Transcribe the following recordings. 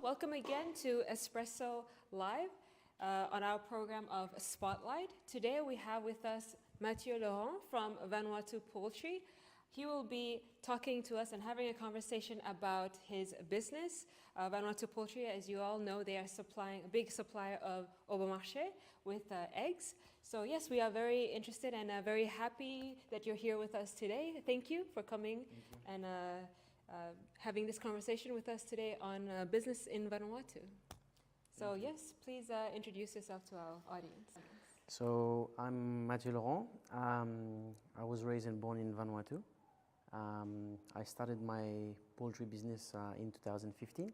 Welcome again to Espresso Live on our program of Spotlight. Today we have with us Matteiu from Vanuatu Poultry. He will be talking to us and having a conversation about his business. Vanuatu Poultry, as you all know, they are supplying a big supplier of Obermarché with eggs. So yes, we are very interested and very happy that you're here with us today. Thank you for coming and having this conversation with us today on business in Vanuatu. So yes, please introduce yourself to our audience. So I'm Matteiu Laurent. I was raised and born in Vanuatu. I started my poultry business in 2015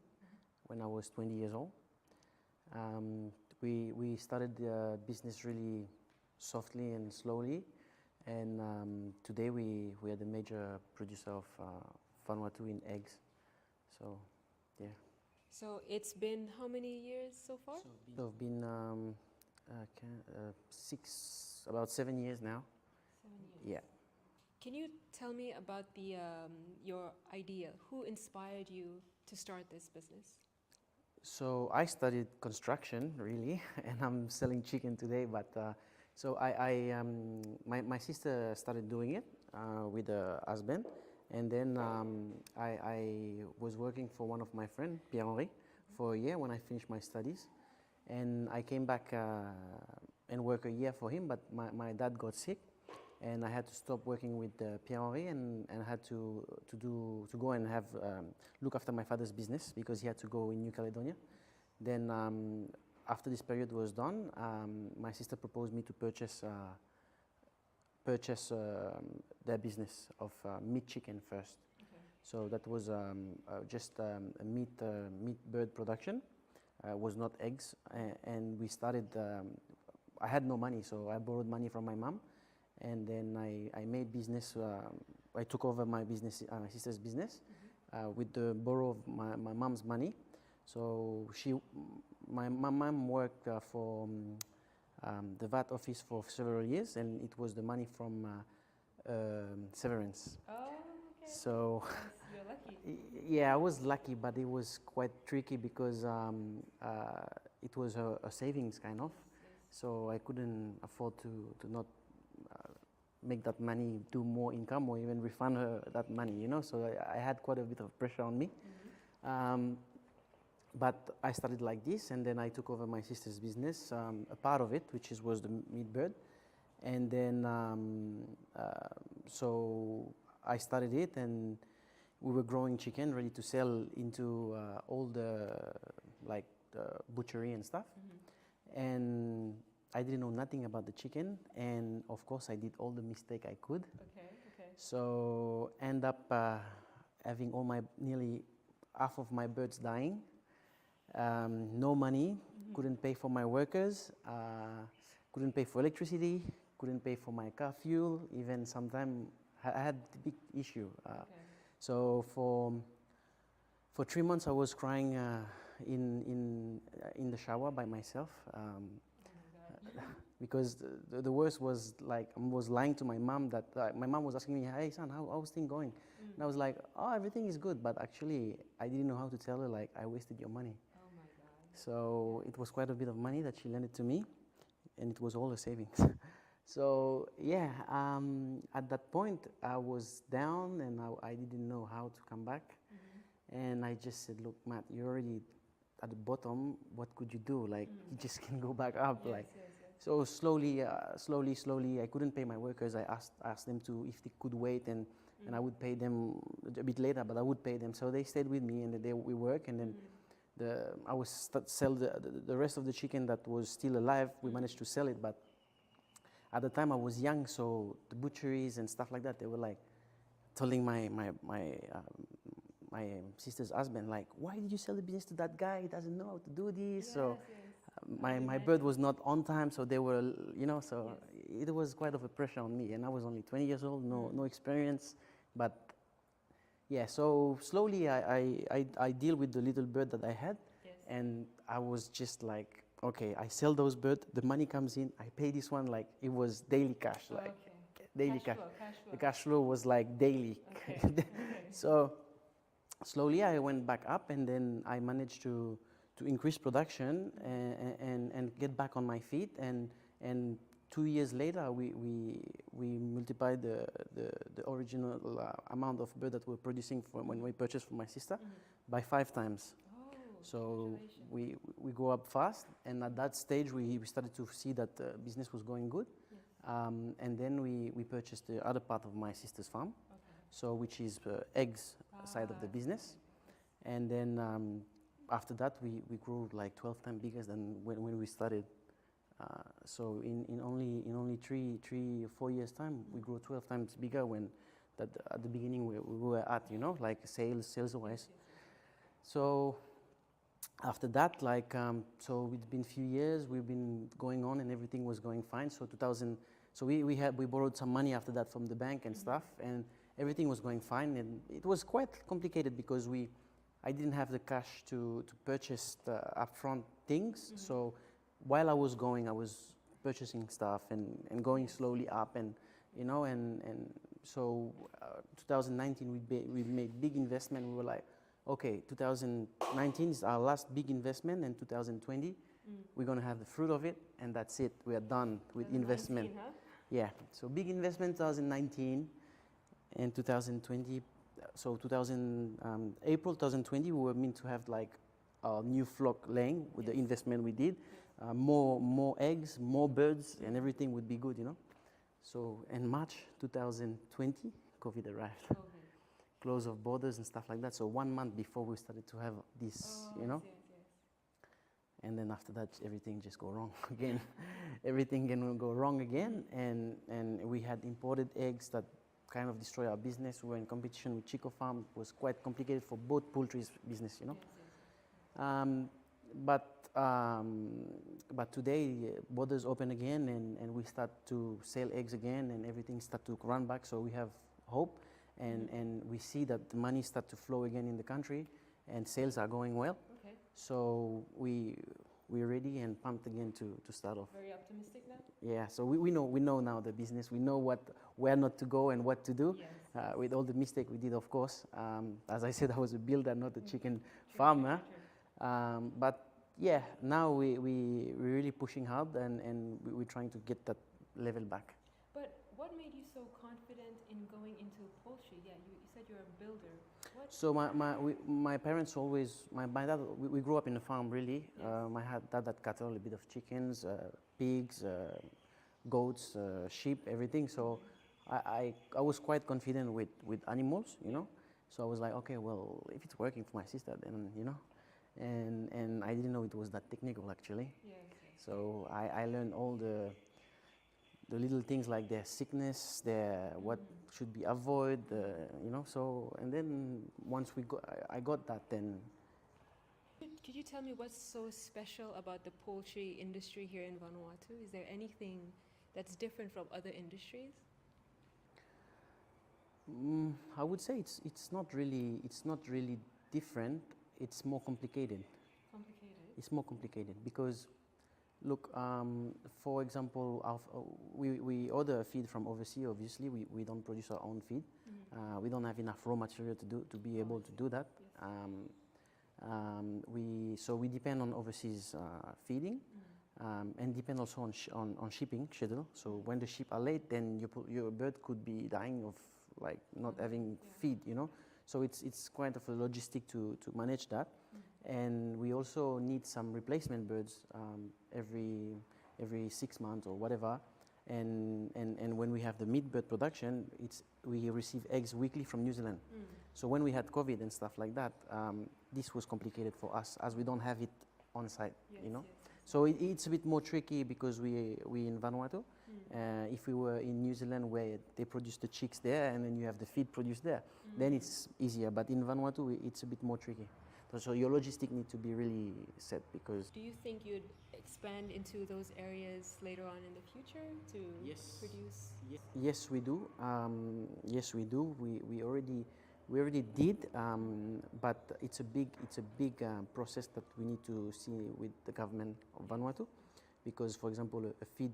when I was 20 years old. We started the business really softly and slowly, and today we are the major producer of Vanuatu in eggs. So, yeah. So it's been how many years so far? So it's been about 7 years now. 7 years. Yeah. Can you tell me about your idea? Who inspired you to start this business? So I studied construction, really, and I'm selling chicken today. But so my sister started doing it with her husband, and then I was working for one of my friends, Pierre-Henri, for a year when I finished my studies, and I came back and worked a year for him. But my dad got sick, and I had to stop working with Pierre-Henri and had to go and have look after my father's business because he had to go in New Caledonia. Then after this period was done, my sister proposed me to purchase their business of meat chicken first. Okay. So that was just a meat bird production. Was not eggs, and we started. I had no money, so I borrowed money from my mom. And then I made business. I took over my business, my sister's business, with the borrow of my mom's money. So my mom worked for the VAT office for several years, and it was the money from severance. Oh, okay. So You're lucky. yeah, I was lucky, but it was quite tricky because it was a savings kind of. Yes. So I couldn't afford to not make that money do more income or even refund her that money, you know. So I had quite a bit of pressure on me. But I started like this, and then I took over my sister's business, a part of it, which was the meat bird. And then, so I started it, and we were growing chicken, ready to sell into all the butchery and stuff. And I didn't know nothing about the chicken, and of course I did all the mistake I could. Okay. So end up having nearly half of my birds dying. No money, couldn't pay for my workers, couldn't pay for electricity, couldn't pay for my car fuel. Even sometimes I had a big issue. So for 3 months I was crying in the shower by myself. Because the worst was like I was lying to my mom that my mom was asking me, "Hey son, how's things going?" And I was like, "Oh, everything is good," but actually I didn't know how to tell her like I wasted your money. Oh my God. So it was quite a bit of money that she lent to me, and it was all her savings. So yeah, at that point I was down and I didn't know how to come back, and I just said, "Look, Matt, you're already at the bottom. What could you do? Like you just can go back up." Yes. So slowly, I couldn't pay my workers. I asked them if they could wait, and I would pay them a bit later, but I would pay them. So they stayed with me, and we work, and then I was sell the rest of the chicken that was still alive. We managed to sell it, but at the time I was young, so the butcheries and stuff like that, they were like telling my sister's husband, like, "Why did you sell the business to that guy? He doesn't know how to do this." So my bird was not on time, so they were, you know, so it was quite of a pressure on me, and I was only 20 years old, no experience, but yeah, so slowly I deal with the little bird that I had, and I was just like, okay, I sell those birds, the money comes in, I pay this one, like it was daily cash, like daily cash. Cash flow. The cash flow was like daily. Okay. So slowly I went back up, and then I managed to increase production and get back on my feet. And 2 years later, we multiplied the original amount of bird that we're producing when we purchased from my sister by 5 times. Oh, So congratulations. we go up fast, and at that stage we started to see that the business was going good. Yes. And then we purchased the other part of my sister's farm, Okay. so which is eggs side of the business. And then after that we grew like 12 times bigger than when we started. So in only 3 or 4 years time, we grew 12 times bigger when that at the beginning we were at, you know, like sales wise. So after that, like so it's been a few years, we've been going on and everything was going fine. So 2000, so we borrowed some money after that from the bank and stuff, and everything was going fine. And it was quite complicated because I didn't have the cash to purchase the upfront things. So while I was purchasing stuff and going slowly up, and you know, and so 2019 we made big investment. We were like, okay, 2019 is our last big investment, and 2020 we're gonna have the fruit of it, and that's it. We are done with investment. 2019, huh? Yeah, so big investment 2019 and 2020. So April 2020, we were meant to have like a new flock laying with the investment we did. More eggs, more birds, and everything would be good, you know. So in March 2020, COVID arrived. Okay. Close of borders and stuff like that. So 1 month before we started to have this, you know. Yes. And then after that, everything just go wrong again. Everything can go wrong again, and we had imported eggs that kind of destroy our business. We were in competition with Chico Farm. It was quite complicated for both poultry business, you know. But today borders open again, and we start to sell eggs again, and everything start to run back. So we have hope, and we see that the money start to flow again in the country, and sales are going well. Okay. So we're ready and pumped again to start off. Very optimistic now? Yeah, so we know now the business. We know where not to go and what to do. Yes. With all the mistake we did, of course. As I said, I was a builder, not a chicken farmer. But yeah, now we're really pushing hard, and we're trying to get that level back. But what made you so confident in going into poultry? Yeah, you said you're a builder. What? So my parents always, my dad, we grew up in a farm really. My dad had cattle, a bit of chickens, pigs, goats, sheep, everything. So I was quite confident with animals, you know. So I was like, okay, well, if it's working for my sister, then, you know. And I didn't know it was that technical actually. Yes. So I learned all the little things like their sickness, what should be avoided, you know. So, and then once I got that, then. Could you tell me what's so special about the poultry industry here in Vanuatu? Is there anything that's different from other industries? I would say it's not really different. It's more complicated. It's more complicated because, look, for example, we order a feed from overseas. Obviously, we don't produce our own feed. We don't have enough raw material to be able to do that. So we depend on overseas feeding, and depend also on shipping schedule. So when the ship are late, then your bird could be dying of like not having feed, you know. So it's quite of a logistic to manage that, and we also need some replacement birds every 6 months or whatever, and when we have the meat bird production, we receive eggs weekly from New Zealand. So when we had COVID and stuff like that, this was complicated for us as we don't have it on site, you know. So it's a bit more tricky because we in Vanuatu. If we were in New Zealand where they produce the chicks there and then you have the feed produced there, then it's easier. But in Vanuatu, it's a bit more tricky. So your logistic need to be really set because. Do you think you'd expand into those areas later on in the future to produce? Yes, we do. Yes, we do. We already did, but it's a big process that we need to see with the government of Vanuatu, because, for example, a feed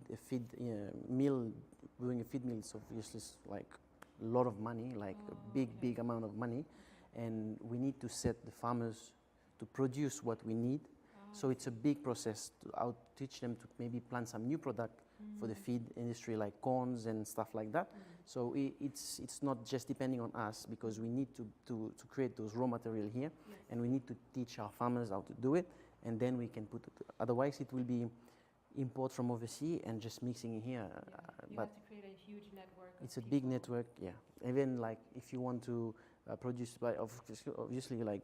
mill, doing a feed mill is obviously like a lot of money, like a big amount of money, and we need to set the farmers to produce what we need. So it's a big process to teach them to maybe plant some new product for the feed industry, like corns and stuff like that. So it's not just depending on us, because we need to create those raw material here, and we need to teach our farmers how to do it, and then we can put it. Otherwise, it will be import from overseas and just mixing it here. You but have to create a huge network. it's a big network, yeah. Even like if you want to produce, by obviously like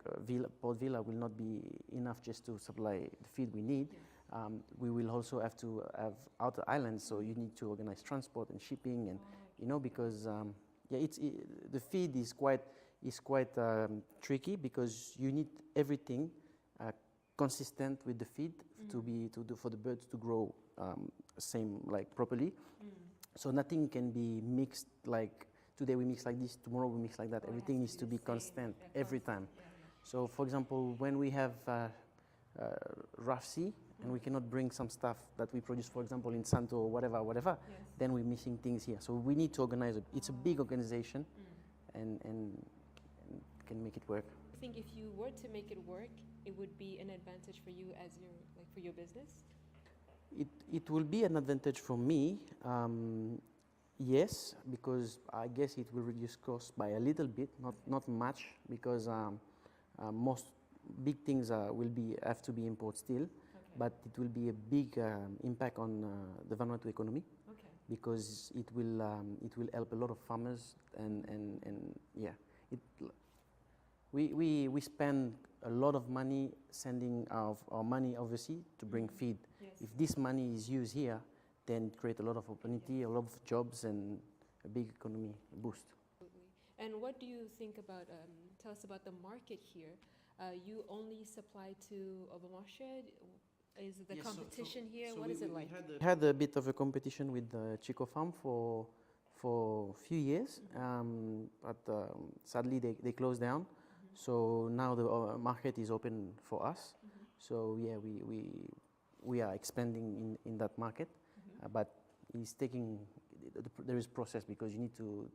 Port Vila will not be enough just to supply the feed we need. We will also have to have outer islands, so you need to organize transport and shipping, and you know, because the feed is quite tricky, because you need everything consistent with the feed for the birds to grow same like properly. So nothing can be mixed like today we mix like this, tomorrow we mix like that. Everything needs to be constant every time. So for example, when we have rough sea and we cannot bring some stuff that we produce, for example, in Santo or whatever, then we're missing things here. So we need to organize it. It's a big organization, and can make it work. I think if you were to make it work, it would be an advantage for you as for your business? It will be an advantage for me, yes, because I guess it will reduce costs by a little bit, not much, because most big things have to be imported still, but it will be a big impact on the Vanuatu economy, because it will help a lot of farmers, and yeah, we spend a lot of money sending our money overseas to bring feed. If this money is used here, then it creates a lot of opportunity, a lot of jobs, and a big economy boost. Absolutely. And what do you think about, tell us about the market here. You only supply to Obamashe? Is the competition here? What is it like? We had a bit of a competition with Chico Farm for a few years, but sadly they closed down. So now the market is open for us. So yeah, we are expanding in that market, but it's taking, there is process, because you need to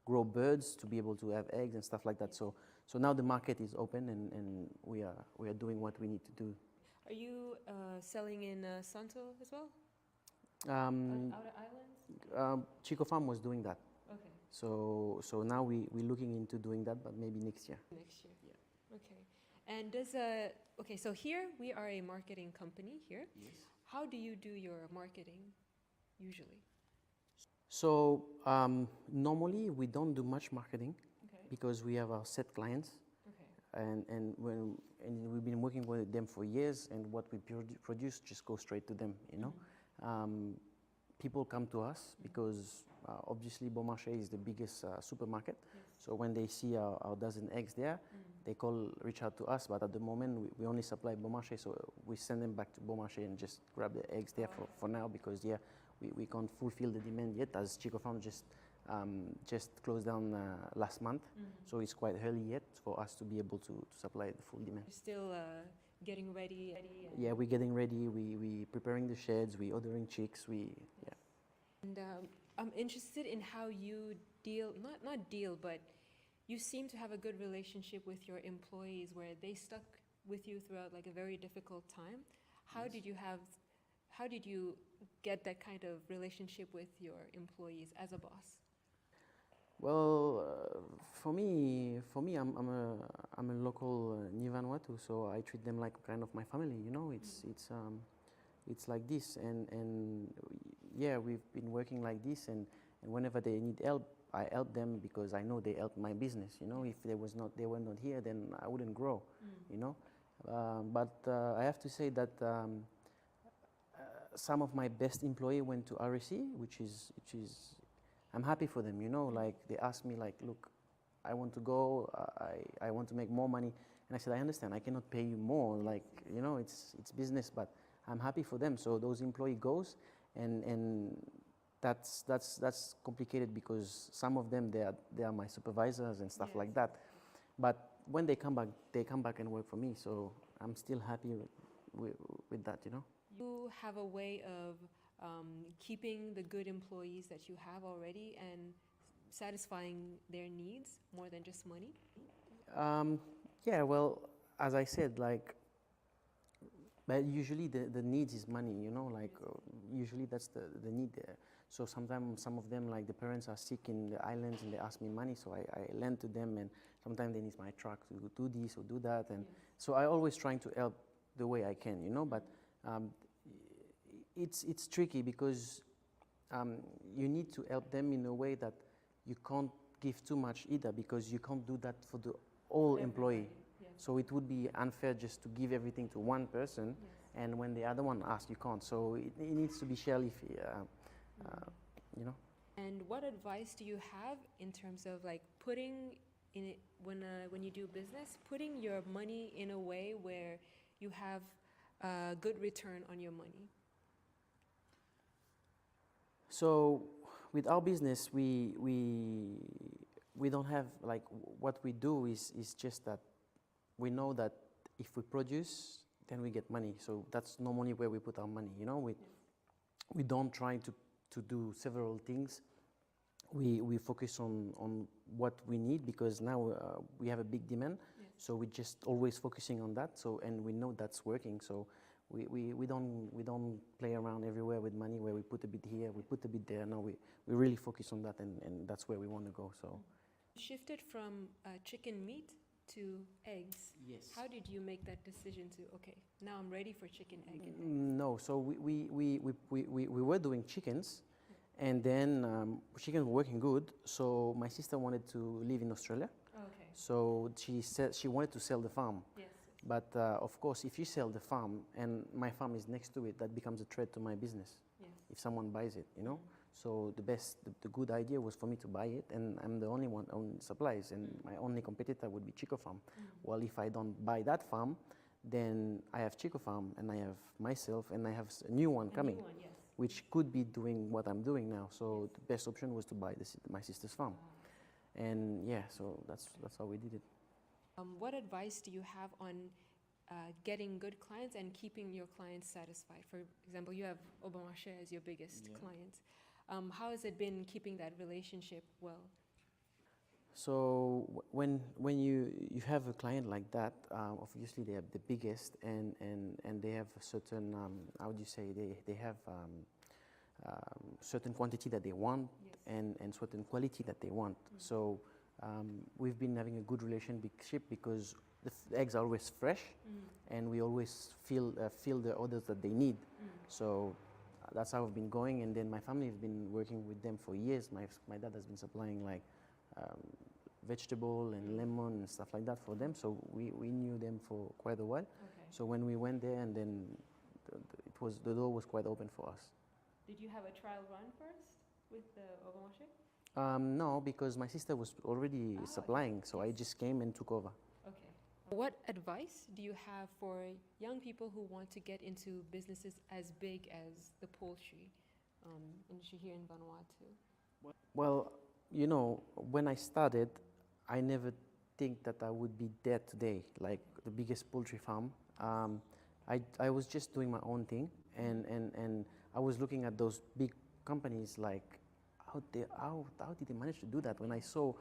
grow birds to be able to have eggs and stuff like that. So now the market is open, and we are doing what we need to do. Are you selling in Santo as well? Outer Islands? Chico Farm was doing that. Okay. So now we're looking into doing that, but maybe next year. Next year. Yeah. Okay. And okay, so here we are a marketing company here. Yes. How do you do your marketing usually? So normally we don't do much marketing, because we have our set clients, and we've been working with them for years, and what we produce just goes straight to them. You know, people come to us because obviously Beaumarchais is the biggest supermarket. So when they see our dozen eggs there, they reach out to us. But at the moment we only supply Beaumarchais, so we send them back to Beaumarchais and just grab the eggs there for now, because we can't fulfill the demand yet, as Chico Farm just closed down last month. So it's quite early yet for us to be able to supply the full demand. You're still getting ready. Yeah, we're getting ready. We preparing the sheds. We ordering chicks. And I'm interested in how you deal, not deal, but you seem to have a good relationship with your employees, where they stuck with you throughout like a very difficult time. How did you get that kind of relationship with your employees as a boss? Well, for me, I'm a local New Vanuatu, so I treat them like kind of my family. You know, it's like this, and yeah, we've been working like this, and whenever they need help, I help them, because I know they help my business. You know, if they were not here, then I wouldn't grow. You know, but I have to say that some of my best employees went to RSE, which is I'm happy for them. You know, like they asked me like, look, I want to go, I want to make more money, and I said, I understand, I cannot pay you more. Like, you know, it's business, but I'm happy for them. So those employee goes, and that's complicated, because some of them they are my supervisors and stuff like that. But when they come back and work for me. So I'm still happy with that. You know. You have a way of keeping the good employees that you have already and satisfying their needs more than just money? Um, yeah, well, as I said, like, but usually the need is money, you know, like usually that's the need there. So sometimes some of them, like the parents are sick in the islands and they ask me money, so I lend to them, and sometimes they need my truck to do this or do that, and so I always trying to help the way I can, you know, but um, it's tricky because um, you need to help them in a way that you can't give too much either, because you can't do that for the whole employee. Yes. So it would be unfair just to give everything to one person, and when the other one asks, you can't. So it needs to be shared, you know. And what advice do you have in terms of like putting in it when you do business, putting your money in a way where you have a good return on your money? So with our business, we don't have, like, what we do is just that we know that if we produce, then we get money. So that's normally where we put our money, you know. We don't try to do several things. We focus on what we need, because now we have a big demand. So we're just always focusing on that. So, and we know that's working. So we don't play around everywhere with money, where we put a bit here, we put a bit there. No, we really focus on that, and that's where we want to go. So Shifted from chicken meat to eggs. yes. How did you make that decision to, okay, now I'm ready for chicken, egg, and eggs? No, so we were doing chickens, and then chickens were working good. So my sister wanted to live in Australia, Okay. so she said she wanted to sell the farm. Yes. But of course, if you sell the farm and my farm is next to it, that becomes a threat to my business. Yes. If someone buys it, you know. So the good idea was for me to buy it, and I'm the only one on supplies, and my only competitor would be Chico Farm. Well, if I don't buy that farm, then I have Chico Farm, and I have myself, and I have a new one coming, New one, yes. which could be doing what I'm doing now. So the best option was to buy my sister's farm, and yeah, so that's how we did it. What advice do you have on getting good clients and keeping your clients satisfied? For example, you have Obanwache as your biggest client. How has it been keeping that relationship well? So when you have a client like that, obviously they are the biggest, and they have a certain how do you say, they have certain quantity that they want, and certain quality that they want. So we've been having a good relationship, because the eggs are always fresh, and we always fill the orders that they need. So that's how I've been going, and then my family has been working with them for years. My dad has been supplying, like, vegetable and lemon and stuff like that for them. So we knew them for quite a while. Okay. So when we went there, and then the door was quite open for us. Did you have a trial run first with the Obanwache? No, because my sister was already supplying, so I just came and took over. Okay. What advice do you have for young people who want to get into businesses as big as the poultry industry here in Vanuatu? Well, you know, when I started, I never think that I would be there today, like the biggest poultry farm. I was just doing my own thing, and I was looking at those big companies, like, how did they manage to do that? When I saw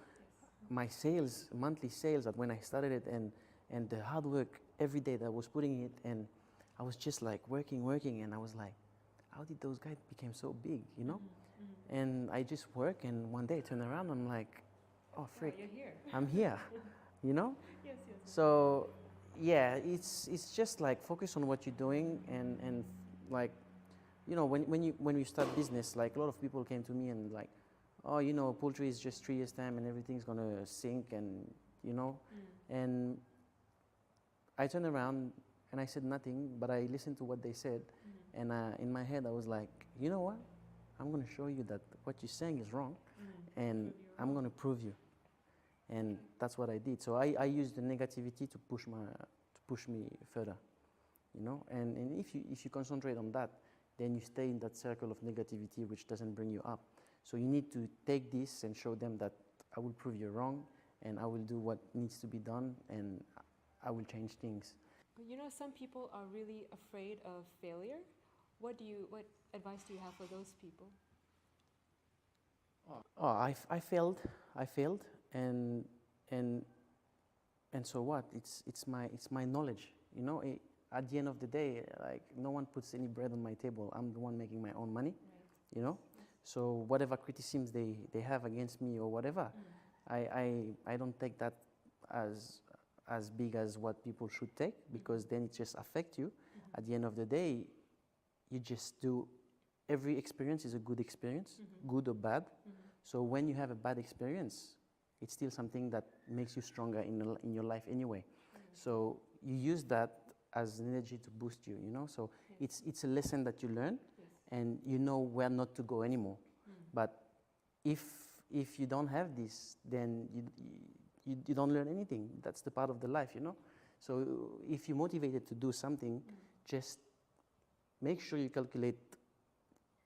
my sales, monthly sales, that when I started it, and the hard work every day that I was putting it, and I was just like working, and I was like, how did those guys become so big, you know? And I just work, and one day I turn around, I'm like, oh frick, You're here. I'm here, you know? Yes. So yeah, it's just like focus on what you're doing, and like, you know, when you start business, like a lot of people came to me and like, oh, you know, poultry is just 3 years time and everything's gonna sink, and you know, and I turned around and I said nothing, but I listened to what they said, and in my head I was like, you know what? I'm gonna show you that what you're saying is wrong, and I'm gonna prove you, and that's what I did. So I used the negativity to push me further, you know. And if you concentrate on that, then you stay in that circle of negativity, which doesn't bring you up. So you need to take this and show them that I will prove you wrong, and I will do what needs to be done, and I will change things. You know, some people are really afraid of failure. What advice do you have for those people? Oh, I failed, and and so what? It's my knowledge. You know, at the end of the day, like no one puts any bread on my table. I'm the one making my own money. Right. You know, so whatever criticisms they have against me or whatever, I don't take that as big as what people should take, because then it just affects you. At the end of the day, you just do. Every experience is a good experience, good or bad. So when you have a bad experience, it's still something that makes you stronger in your life anyway. So you use that as an energy to boost you, you know. So it's a lesson that you learn, and you know where not to go anymore. But if you don't have this, then you don't learn anything. That's the part of the life, you know. So if you're motivated to do something, just make sure you calculate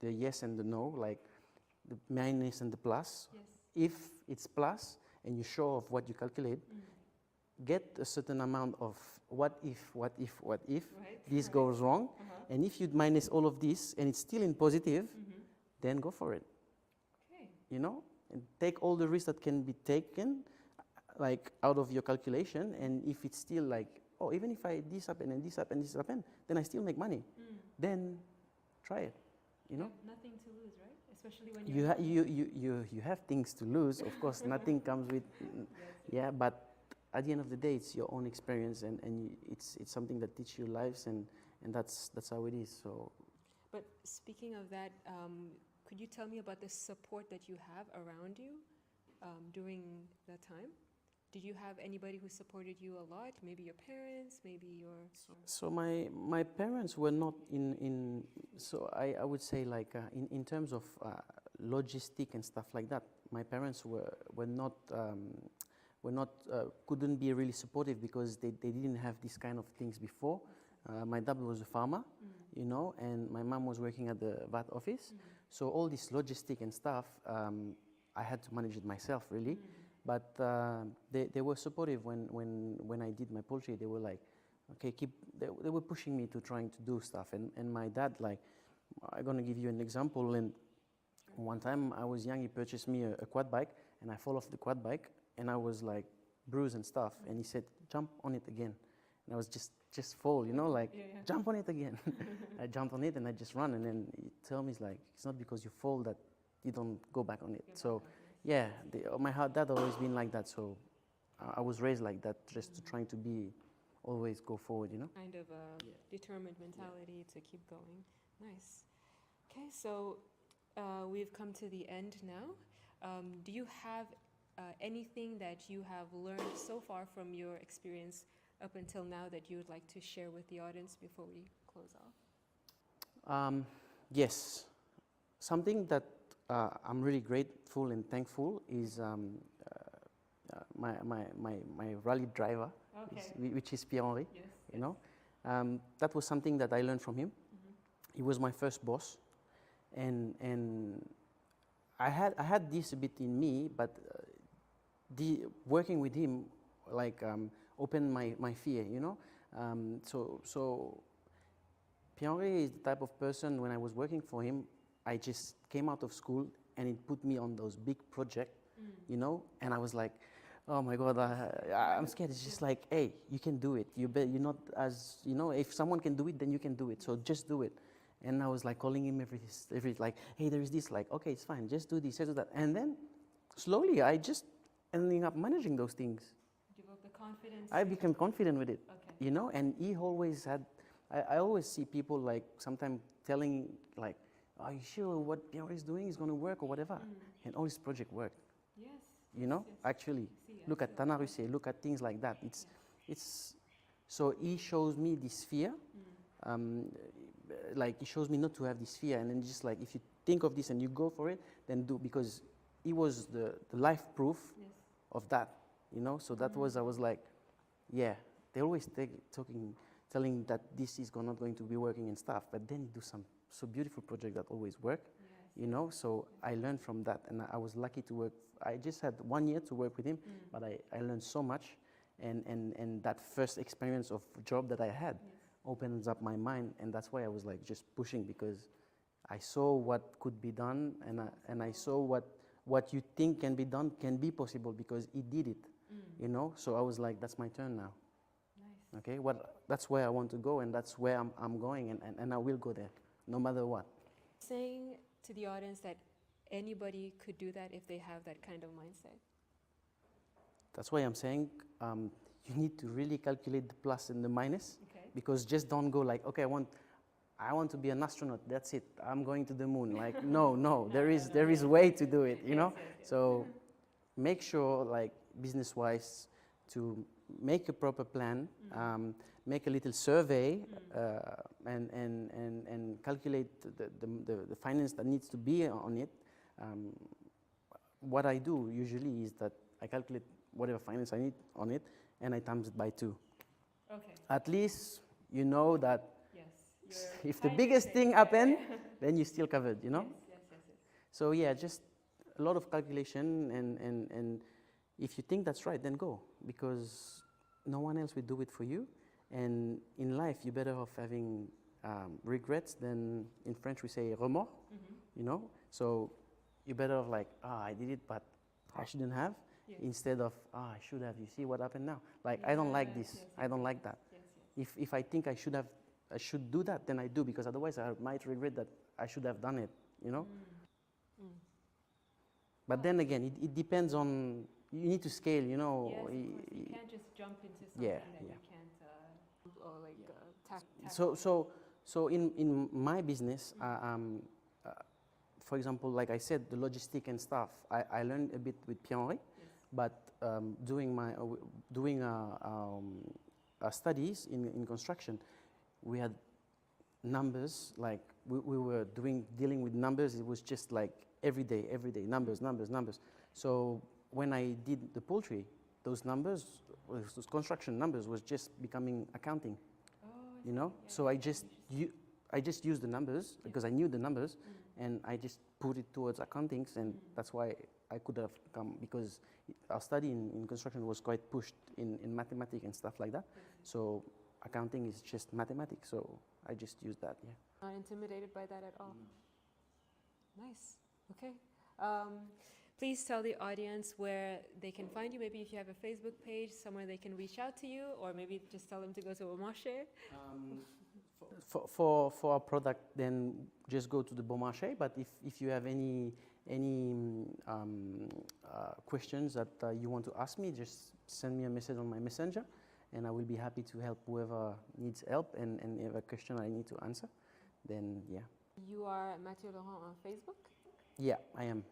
the yes and the no, like the minus and the plus. Yes. If it's plus and you show off what you calculate, get a certain amount of what if Right. this goes wrong. And if you minus all of this and it's still in positive, then go for it. Okay. You know, and take all the risks that can be taken, like out of your calculation. And if it's still like, oh, even if I this happen and this happen, this happen, then I still make money. Then try it. You know, Nothing to lose, right? Especially when you have things to lose. Of course, nothing comes with, yeah. But at the end of the day, it's your own experience, and it's something that teaches you lives, and that's how it is. So. But speaking of that, could you tell me about the support that you have around you during that time? Did you have anybody who supported you a lot? Maybe your parents, maybe your... So my parents were not in so I would say like in terms of logistic and stuff like that, my parents were not couldn't be really supportive, because they didn't have these kind of things before. My dad was a farmer, you know, and my mom was working at the VAT office. So all this logistic and stuff, I had to manage it myself, really. But they were supportive when I did my poultry. They were like, okay, they were pushing me to trying to do stuff. And my dad, like, I'm going to give you an example. And one time I was young, he purchased me a quad bike, and I fall off the quad bike, and I was like bruised and stuff. And he said, jump on it again. And I was just fall, you know, like, jump on it again. I jumped on it and I just run. And then he told me, it's like, it's not because you fall that you don't go back on it. So. Yeah, my dad always been like that, so I was raised like that, just to trying to be, always go forward, you know? Kind of a determined mentality to keep going. Nice. Okay, so we've come to the end now. Do you have anything that you have learned so far from your experience up until now that you would like to share with the audience before we close off? Yes, something that I'm really grateful and thankful is my rally driver, which is Pierre-Henri. Yes, you know. That was something that I learned from him. He was my first boss, and I had this a bit in me, but working with him like opened my fear, you know. So Pierre-Henri is the type of person, when I was working for him, I just came out of school and it put me on those big projects, you know, and I was like, oh my God, I'm scared. It's just like, hey, you can do it. You're not as, you know, if someone can do it, then you can do it. So just do it. And I was like calling him every like, hey, there is this, like, okay, it's fine. Just do this, just do that. And then slowly I just ending up managing those things. Develop the confidence. I became confident with it, Okay. you know, and he always had, I always see people like sometimes telling like, are you sure what Pierre is doing is going to work or whatever? And all his project worked. Yes. You know, actually, look at Tanaruse, look at things like that. It's so he shows me this fear, like he shows me not to have this fear, and then just like if you think of this and you go for it, then do, because he was the life proof of that, you know. So that was, I was like, yeah, they always telling that this is not going to be working and stuff, but then you do some so beautiful project that always work. You know, so I learned from that, and I was lucky to work. I just had 1 year to work with him, but I learned so much, and that first experience of job that I had opens up my mind, and that's why I was like just pushing, because I saw what could be done, and I saw what you think can be done can be possible, because he did it. you know. So I was like, that's my turn now. Nice. Okay, that's where I want to go, and that's where I'm going, and I will go there, no matter what. Saying to the audience that anybody could do that if they have that kind of mindset. That's why I'm saying you need to really calculate the plus and the minus, Okay. because just don't go like, okay, I want to be an astronaut. That's it. I'm going to the moon. Like, no, there is way to do it. You know. Yes. So make sure, like business-wise, to make a proper plan, make a little survey, and calculate the finance that needs to be on it. What I do usually is that I calculate whatever finance I need on it, and I times it by 2. Okay. At least you know that Yes. if the biggest thing happen, then you're still covered, you know? Yes. So yeah, just a lot of calculation, and if you think that's right, then go, because no one else will do it for you. And in life, you're better off having regrets than, in French we say remords, you know? So you're better off like, I did it, but I shouldn't have, instead of, I should have. You see what happened now? Like, I don't like this. I don't like that. If I think I should do that, then I do, because otherwise I might regret that I should have done it, you know? But then again, it depends on, you need to scale, you know? Yes, of course. You can't just jump into something that you can't, or like tackle. So in my business, for example, like I said, the logistic and stuff, I learned a bit with Pierre-Henri, but doing studies in construction, we had numbers, like we were dealing with numbers. It was just like every day, numbers. So when I did the poultry, those construction numbers was just becoming accounting, you know? So I just used the numbers because I knew the numbers, and I just put it towards accountings, and that's why I could have come, because our study in construction was quite pushed in mathematics and stuff like that. So accounting is just mathematics, so I just used that, Not intimidated by that at all. Nice. Okay. Please tell the audience where they can find you. Maybe if you have a Facebook page, somewhere they can reach out to you, or maybe just tell them to go to Bon Marché. For our product, then just go to the Bon Marché. But if you have any questions that you want to ask me, just send me a message on my messenger, and I will be happy to help whoever needs help, and if a question I need to answer, then yeah. You are Matteiu on Facebook? Yeah, I am.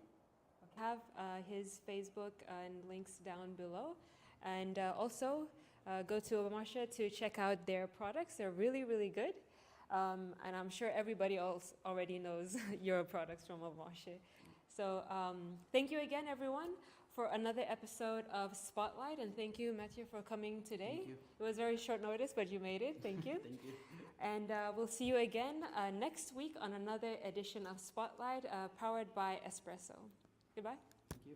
Have his Facebook and links down below, and also go to Bon Marché to check out their products. They're really good, and I'm sure everybody else already knows your products from Bon Marché. So thank you again, everyone, for another episode of Spotlight, and thank you, Matteiu, for coming today. Thank you. It was very short notice, but you made it. Thank you. Thank you. And we'll see you again next week on another edition of Spotlight, powered by Espresso. Goodbye. Thank you.